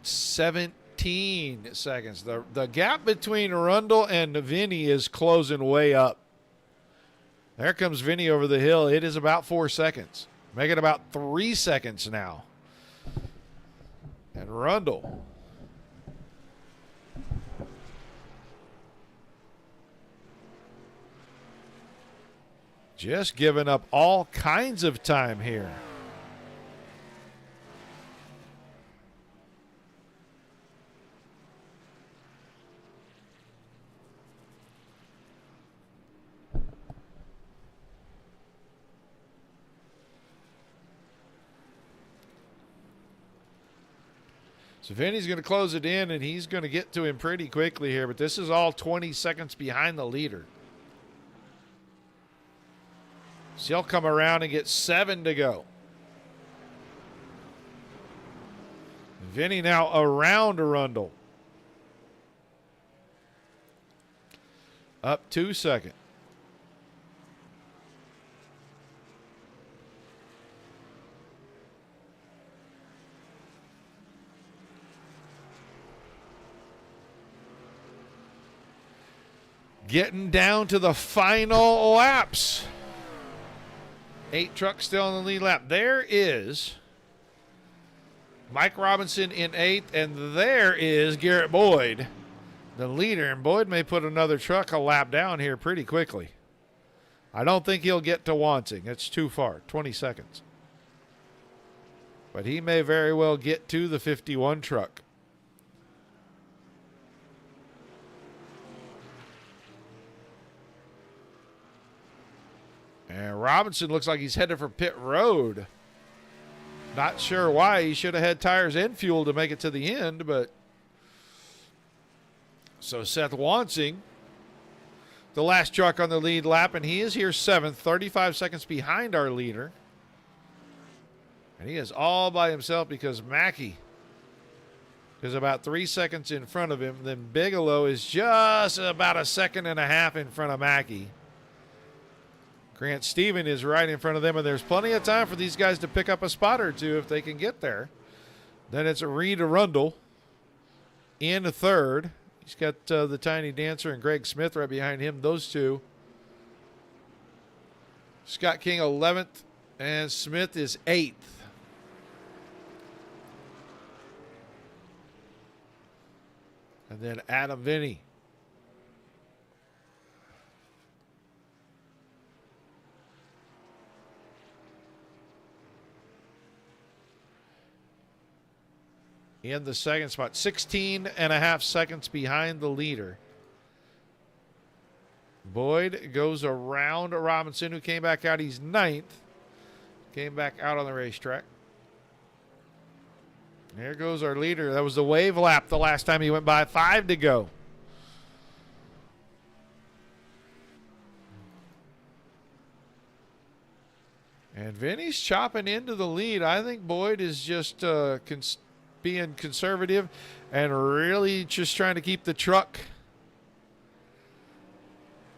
17 seconds. The gap between Arundel and Vinny is closing way up. There comes Vinny over the hill. It is about 4 seconds. Make it about 3 seconds now. And Arundel. Just giving up all kinds of time here. So Vinny's going to close it in, and he's going to get to him pretty quickly here, but this is all 20 seconds behind the leader. So he'll come around and get 7 to go. Vinny now around Arundel. Up 2 seconds. Getting down to the final laps. 8 trucks still on the lead lap. There is Mike Robinson in 8th, and there is Garrett Boyd, the leader. And Boyd may put another truck a lap down here pretty quickly. I don't think he'll get to Wansing. It's too far, 20 seconds. But he may very well get to the 51 truck. And Robinson looks like he's headed for pit road. Not sure why. He should have had tires and fuel to make it to the end, but so Seth Wansing, the last truck on the lead lap, and he is here 7th, 35 seconds behind our leader. And he is all by himself because Mackey is about 3 seconds in front of him. Then Bigelow is just about 1.5 seconds in front of Mackey. Grant Stephen is right in front of them, and there's plenty of time for these guys to pick up a spot or two if they can get there. Then it's Reed Arundel in 3rd. He's got the Tiny Dancer and Greg Smith right behind him, those two. Scott King 11th, and Smith is 8th. And then Adam Vinny. In the second spot, 16.5 seconds behind the leader. Boyd goes around Robinson, who came back out. He's 9th. Came back out on the racetrack. There goes our leader. That was the wave lap the last time he went by. 5 to go. And Vinny's chopping into the lead. I think Boyd is just being conservative and really just trying to keep the truck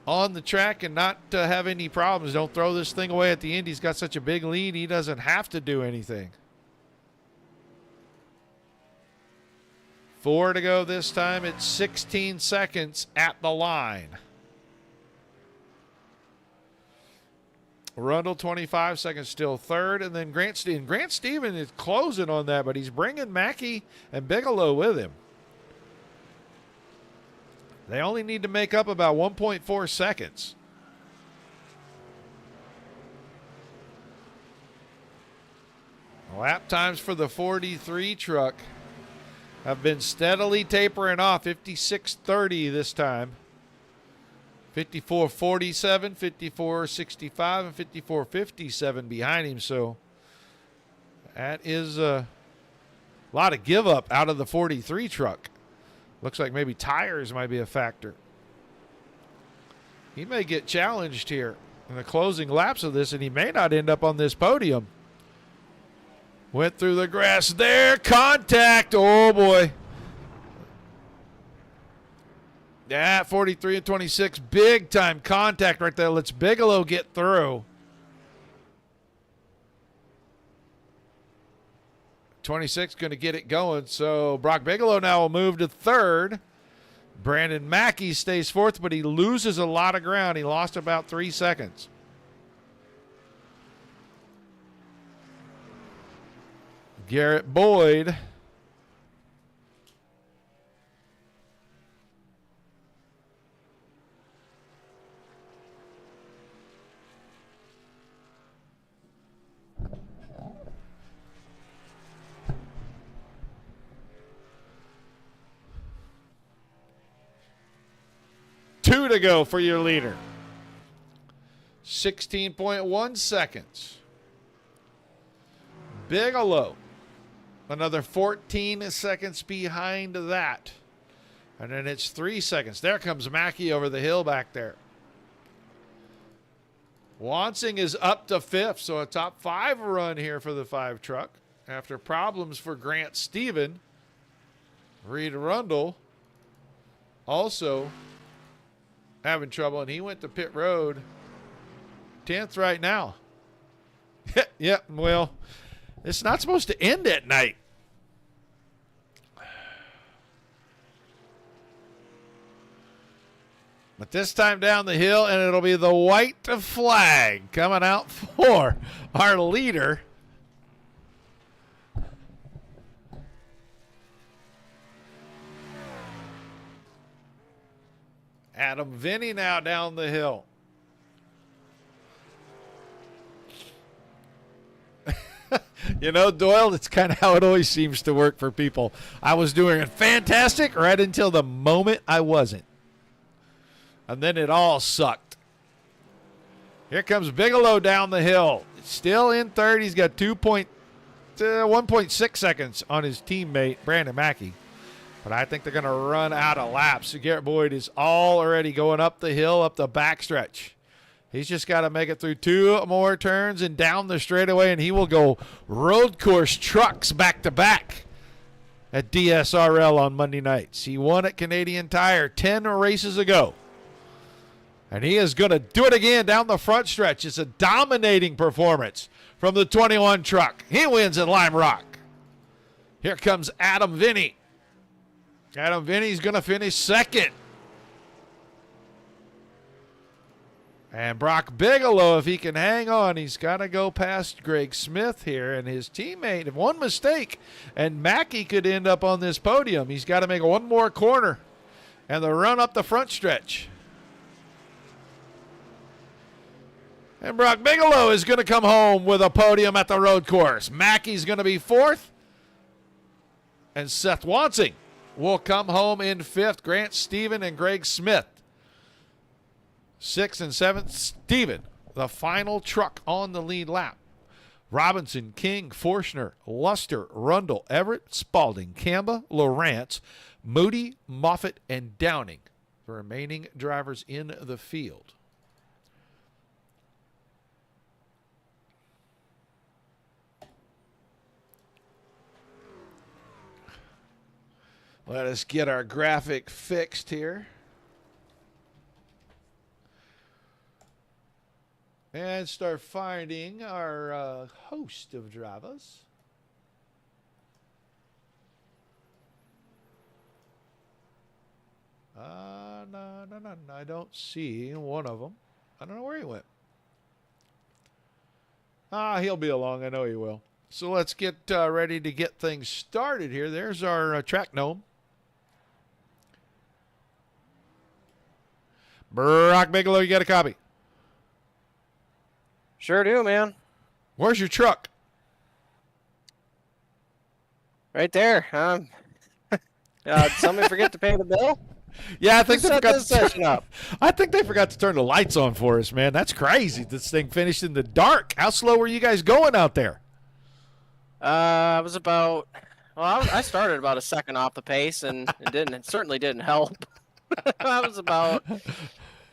on the track and not have any problems. Don't throw this thing away at the end. He's got such a big lead, he doesn't have to do anything. 4 to go this time. It's 16 seconds at the line. Rundle 25 seconds still third, and then Grant Stephen. Grant Stephen is closing on that, but he's bringing Mackey and Bigelow with him. They only need to make up about 1.4 seconds. Lap times for the 43 truck have been steadily tapering off. 56:30 this time. 54:47, 54:65, and 54:57 behind him. So that is a lot of give up out of the 43 truck. Looks like maybe tires might be a factor. He may get challenged here in the closing laps of this, and he may not end up on this podium. Went through the grass there. Contact. Oh, boy. Yeah, 43 and 26. Big time contact right there. Let's Bigelow get through. 26 going to get it going. So Brock Bigelow now will move to third. Brandon Mackey stays fourth, but he loses a lot of ground. He lost about 3 seconds. Garrett Boyd two to go for your leader. 16.1 seconds. Bigelow another 14 seconds behind that. And then it's 3 seconds. There comes Mackey over the hill back there. Wansing is up to fifth, so a top 5 run here for the 5 truck. After problems for Grant Stephen, Reed Rundle also having trouble, and he went to pit road 10th right now. Yeah, well, it's not supposed to end at night. But this time down the hill, and it'll be the white flag coming out for our leader. Adam Vinny now down the hill. You know, Doyle, it's kind of how it always seems to work for people. I was doing it fantastic right until the moment I wasn't. And then it all sucked. Here comes Bigelow down the hill. Still in third. He's got 1.6 seconds on his teammate, Brandon Mackey. But I think they're going to run out of laps. So Garrett Boyd is already going up the hill, up the backstretch. He's just got to make it through 2 more turns and down the straightaway, and he will go road course trucks back-to-back at DSRL on Monday nights. He won at Canadian Tire 10 races ago. And he is going to do it again down the front stretch. It's a dominating performance from the 21 truck. He wins at Limerock. Here comes Adam Vinny. Adam Vinny's going to finish second. And Brock Bigelow, if he can hang on, he's got to go past Greg Smith here and his teammate. One mistake, and Mackey could end up on this podium. He's got to make one more corner and the run up the front stretch. And Brock Bigelow is going to come home with a podium at the road course. Mackey's going to be fourth. And Seth Wansing will come home in fifth. Grant Stephen and Greg Smith. 6th and 7th, Stephen, the final truck on the lead lap. Robinson, King, Forshner, Luster, Rundle, Everett, Spalding, Camba, Lawrence, Moody, Moffitt, and Downing, the remaining drivers in the field. Let us get our graphic fixed here. And start finding our host of drivers. No, I don't see one of them. I don't know where he went. He'll be along. I know he will. So let's get ready to get things started here. There's our track gnome. Brock Bigelow, you got a copy? Sure do, man. Where's your truck? Right there. Did somebody forget to pay the bill? Yeah, I think Who they set forgot this session up? I think they forgot to turn the lights on for us, man. That's crazy. This thing finished in the dark. How slow were you guys going out there? I was about. Well, I started about a second off the pace, and it certainly didn't help. I was about,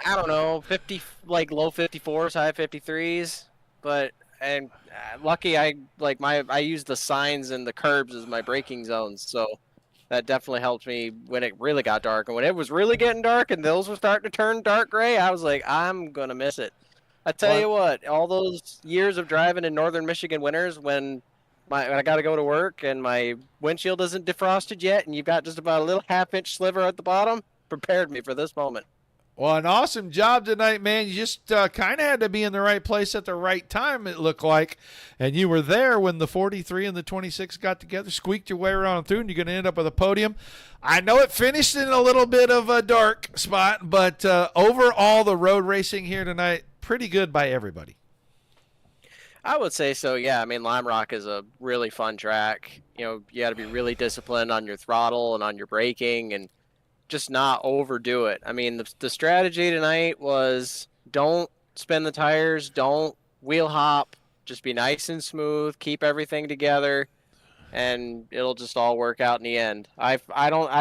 I don't know, 50, like low 54s, high 53s, and lucky I used the signs and the curbs as my braking zones, so that definitely helped me when it really got dark. And when it was really getting dark and those were starting to turn dark gray, I was like, I'm gonna miss it. I tell you what, all those years of driving in northern Michigan winters when I got to go to work and my windshield isn't defrosted yet, and you've got just about a little half-inch sliver at the bottom, prepared me for this moment. Well, an awesome job tonight, man. You just kind of had to be in the right place at the right time, it looked like. And you were there when the 43 and the 26 got together, squeaked your way around through, and you're going to end up with a podium. I know it finished in a little bit of a dark spot, but overall, the road racing here tonight, pretty good by everybody. I would say so, yeah. I mean, Limerock is a really fun track. You know, you got to be really disciplined on your throttle and on your braking and just not overdo it. I mean, the strategy tonight was don't spin the tires, don't wheel hop, just be nice and smooth, keep everything together, and it'll just all work out in the end. I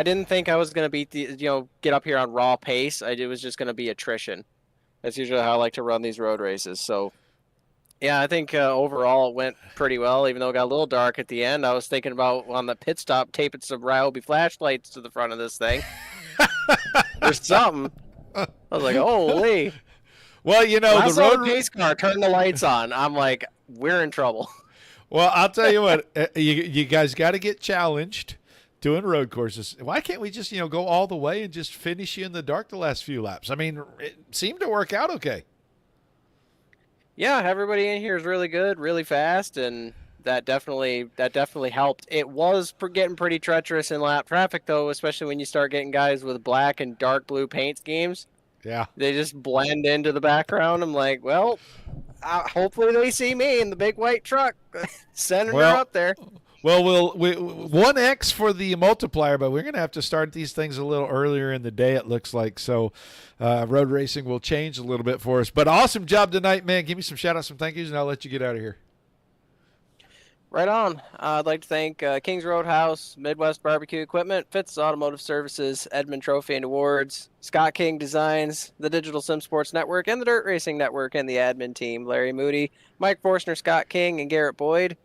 didn't think I was going to get up here on raw pace. It was just going to be attrition. That's usually how I like to run these road races. So yeah, I think overall it went pretty well, even though it got a little dark at the end. I was thinking about on the pit stop taping some Ryobi flashlights to the front of this thing. There's something. I was like, holy. Well, you know, the road pace car turned the lights on. I'm like, we're in trouble. Well, I'll tell you what, you guys got to get challenged doing road courses. Why can't we just, go all the way and just finish you in the dark the last few laps? I mean, it seemed to work out okay. Yeah, everybody in here is really good, really fast, and that definitely helped. It was getting pretty treacherous in lap traffic, though, especially when you start getting guys with black and dark blue paint schemes. Yeah. They just blend into the background. I'm like, well, hopefully they see me in the big white truck sending her up there. Well, we 1X for the multiplier, but we're going to have to start these things a little earlier in the day, it looks like. So road racing will change a little bit for us. But awesome job tonight, man. Give me some shout-outs, some thank yous, and I'll let you get out of here. Right on. I'd like to thank King's Roadhouse, Midwest Barbecue Equipment, Fitz Automotive Services, Edmund Trophy and Awards, Scott King Designs, the Digital Sim Sports Network, and the Dirt Racing Network, and the admin team, Larry Moody, Mike Forstner, Scott King, and Garrett Boyd,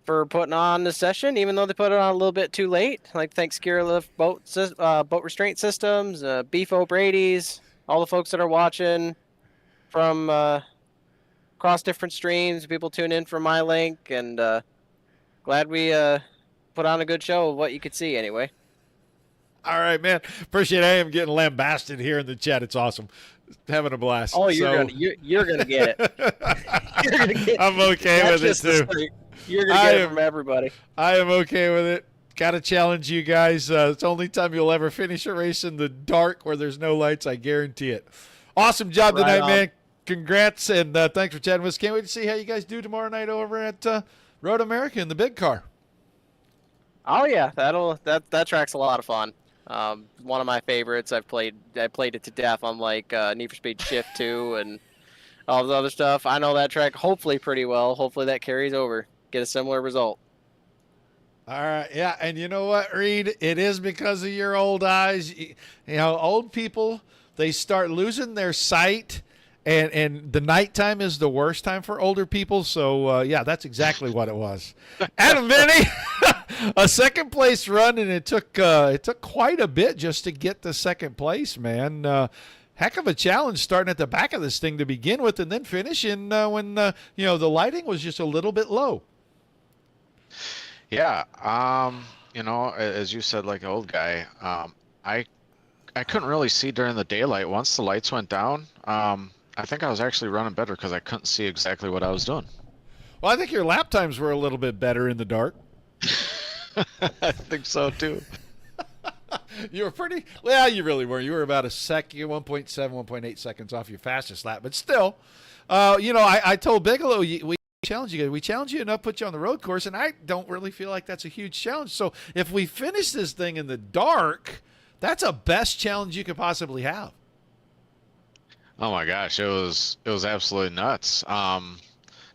for putting on the session, even though they put it on a little bit too late. I'd like to thank Skierlift Boat Restraint Systems, Beef O'Brady's, all the folks that are watching from across different streams, people tune in from my link, and glad we put on a good show of what you could see anyway. All right, man. Appreciate it. I am getting lambasted here in the chat. It's awesome. Having a blast. Oh, you're gonna get it. You're gonna get I'm okay with it too. You're gonna get it from everybody. I am okay with it. Got to challenge you guys. It's the only time you'll ever finish a race in the dark where there's no lights. I guarantee it. Awesome job tonight, man. Congrats, and thanks for chatting with us. Can't wait to see how you guys do tomorrow night over at Road America in the big car. Oh yeah, that track's a lot of fun. One of my favorites. I played it to death on like Need for Speed Shift 2 and all the other stuff. I know that track hopefully pretty well. Hopefully that carries over. Get a similar result. All right, yeah, and you know what, Reed? It is because of your old eyes. Old people, they start losing their sight, and the nighttime is the worst time for older people. So, yeah, that's exactly what it was. Adam Vinny, A second place run, and it took quite a bit just to get to second place, man. Heck of a challenge starting at the back of this thing to begin with, and then finishing when the lighting was just a little bit low. Yeah, as you said, like an old guy, I couldn't really see during the daylight. Once the lights went down, I think I was actually running better because I couldn't see exactly what I was doing. Well, I think your lap times were a little bit better in the dark. I think so too. You were pretty, well, you really were. You were about a second, 1.7, 1.8 seconds off your fastest lap. But still, I told Bigelow, we challenge you guys. We challenge you enough, put you on the road course, and I don't really feel like that's a huge challenge. So if we finish this thing in the dark, that's a best challenge you could possibly have. Oh my gosh, it was absolutely nuts. Not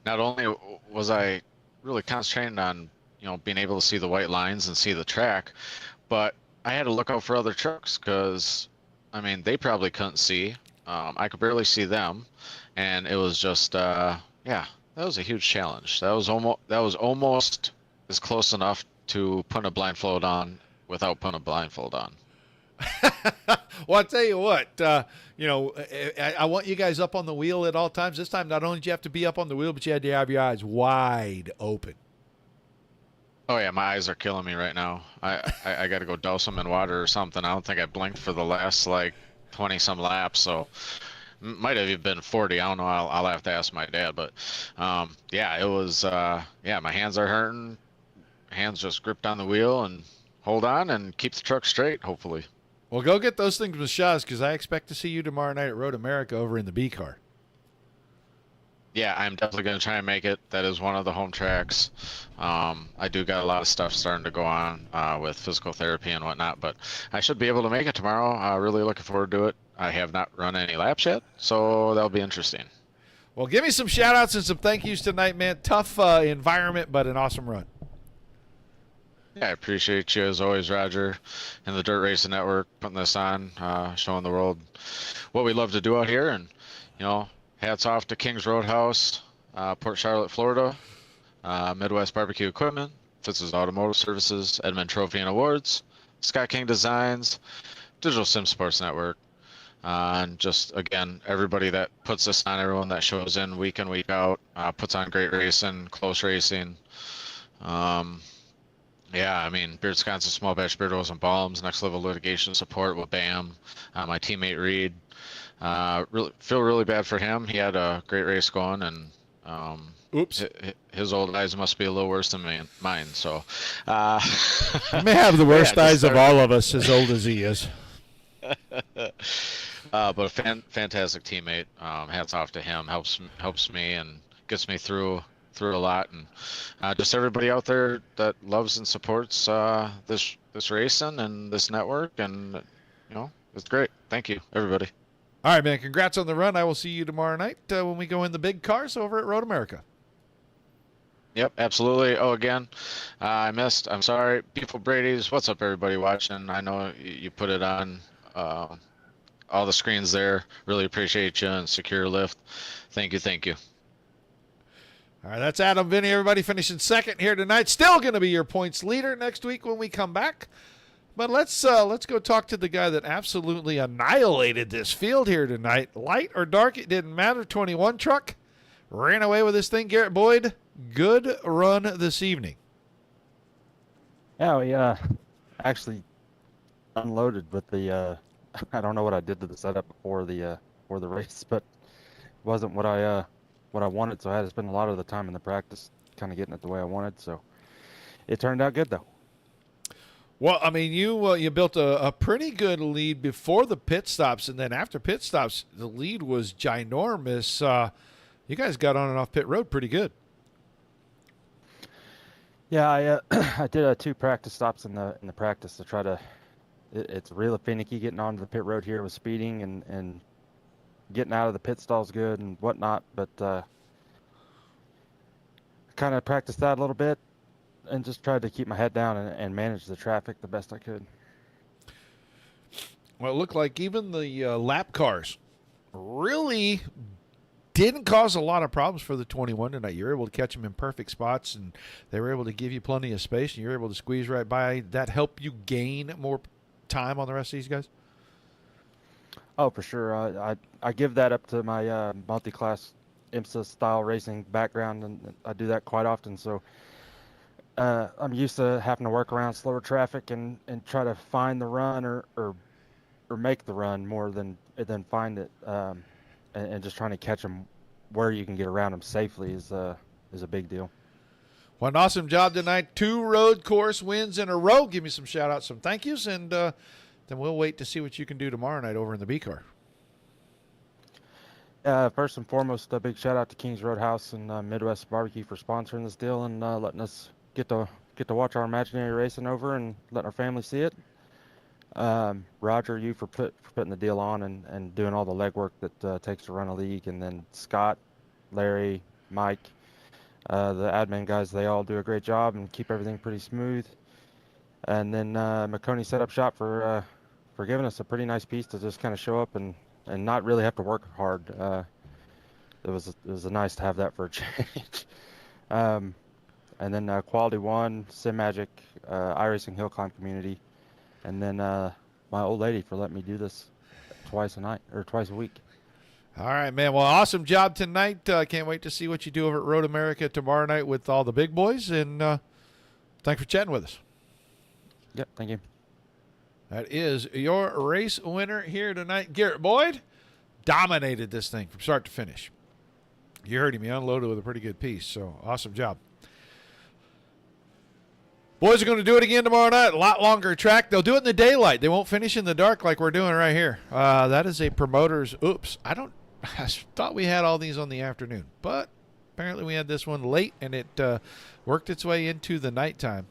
only was I really concentrating on, being able to see the white lines and see the track, but I had to look out for other trucks because, they probably couldn't see. I could barely see them, and it was just, that was a huge challenge. That was almost as close enough to putting a blindfold on without putting a blindfold on. Well, I'll tell you what, I want you guys up on the wheel at all times. This time, not only did you have to be up on the wheel, but you had to have your eyes wide open. Oh yeah, my eyes are killing me right now. I got to go douse them in water or something. I don't think I blinked for the last 20 some laps, so might have even been 40. I don't know. I'll have to ask my dad, but it was my hands are hurting. Hands just gripped on the wheel and hold on and keep the truck straight, hopefully. Well, go get those things massaged because I expect to see you tomorrow night at Road America over in the B car. Yeah, I'm definitely going to try and make it. That is one of the home tracks. I do got a lot of stuff starting to go on with physical therapy and whatnot, but I should be able to make it tomorrow. Really looking forward to it. I have not run any laps yet, so that'll be interesting. Well, give me some shout-outs and some thank yous tonight, man. Tough environment, but an awesome run. Yeah, I appreciate you as always, Roger, and the Dirt Racing Network putting this on, showing the world what we love to do out here. And, hats off to King's Roadhouse, Port Charlotte, Florida, Midwest Barbecue Equipment, Fitz's Automotive Services, Edmund Trophy and Awards, Scott King Designs, Digital Sim Sports Network, and just, again, everybody that puts this on, everyone that shows in week out, puts on great racing, close racing. Beard Wisconsin Small Batch Beard Oils and Balms, Next Level Litigation Support with BAM, my teammate Reed. Feel really bad for him. He had a great race going, and oops, his old eyes must be a little worse than mine. So he may have the worst eyes of all of us, as old as he is. But a fantastic teammate. Hats off to him. Helps me and gets me through a lot, and just everybody out there that loves and supports this racing and this network, and it's great. Thank you, everybody. All right, man. Congrats on the run. I will see you tomorrow night when we go in the big cars over at Road America. Yep, absolutely. Oh, again, I'm sorry. Beautiful Brady's. What's up, everybody watching? I know you put it on all the screens there. Really appreciate you, and Secure Lift. Thank you. All right, that's Adam Vinny. Everybody finishing second here tonight. Still going to be your points leader next week when we come back. But let's go talk to the guy that absolutely annihilated this field here tonight. Light or dark, it didn't matter. 21 truck ran away with this thing. Garrett Boyd, good run this evening. Yeah, we actually unloaded with the I don't know what I did to the setup before the race, but it wasn't what I wanted, so I had to spend a lot of the time in the practice kind of getting it the way I wanted. So it turned out good, though. Well, you built a pretty good lead before the pit stops, and then after pit stops, the lead was ginormous. You guys got on and off pit road pretty good. Yeah, I did 2 practice stops in the practice to try to. It's really finicky getting onto the pit road here with speeding and getting out of the pit stalls good and whatnot, but kind of practiced that a little bit and just tried to keep my head down and manage the traffic the best I could. Well, it looked like even the lap cars really didn't cause a lot of problems for the 21 tonight. You were able to catch them in perfect spots, and they were able to give you plenty of space, and you were able to squeeze right by. That help you gain more time on the rest of these guys? Oh, for sure. I give that up to my multi-class IMSA style racing background, and I do that quite often. So I'm used to having to work around slower traffic and try to find the run or make the run more than find it. And just trying to catch them where you can get around them safely is a big deal. Well, an awesome job tonight. 2 road course wins in a row. Give me some shout-outs, some thank yous, and then we'll wait to see what you can do tomorrow night over in the B car. First and foremost, a big shout out to King's Roadhouse and Midwest Barbecue for sponsoring this deal and letting us get to watch our imaginary racing over and letting our family see it. Roger, you for putting the deal on and doing all the legwork that takes to run a league, and then Scott, Larry, Mike, the admin guys, they all do a great job and keep everything pretty smooth. And then McConey set up shop for giving us a pretty nice piece to just kind of show up and not really have to work hard. It was nice to have that for a change. And then Quality One, Sim Magic, iRacing Hill Climb Community, and then my old lady for letting me do this twice a week. All right, man. Well, awesome job tonight. Can't wait to see what you do over at Road America tomorrow night with all the big boys. And thanks for chatting with us. Yep, thank you. That is your race winner here tonight. Garrett Boyd dominated this thing from start to finish. You heard him. He unloaded with a pretty good piece, so awesome job. Boys are going to do it again tomorrow night. A lot longer track. They'll do it in the daylight. They won't finish in the dark like we're doing right here. That is a promoter's. Oops. I thought we had all these on the afternoon, but apparently we had this one late, and it worked its way into the nighttime.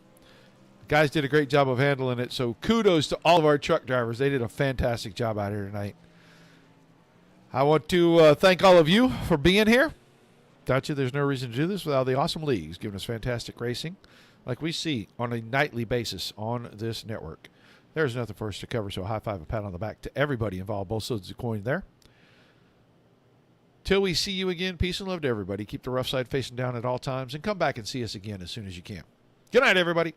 Guys did a great job of handling it, so kudos to all of our truck drivers. They did a fantastic job out here tonight. I want to thank all of you for being here. Without you, there's no reason to do this without the awesome leagues giving us fantastic racing like we see on a nightly basis on this network. There's nothing for us to cover, so a high five, a pat on the back to everybody involved, both sides of the coin there. Till we see you again, peace and love to everybody. Keep the rough side facing down at all times, and come back and see us again as soon as you can. Good night, everybody.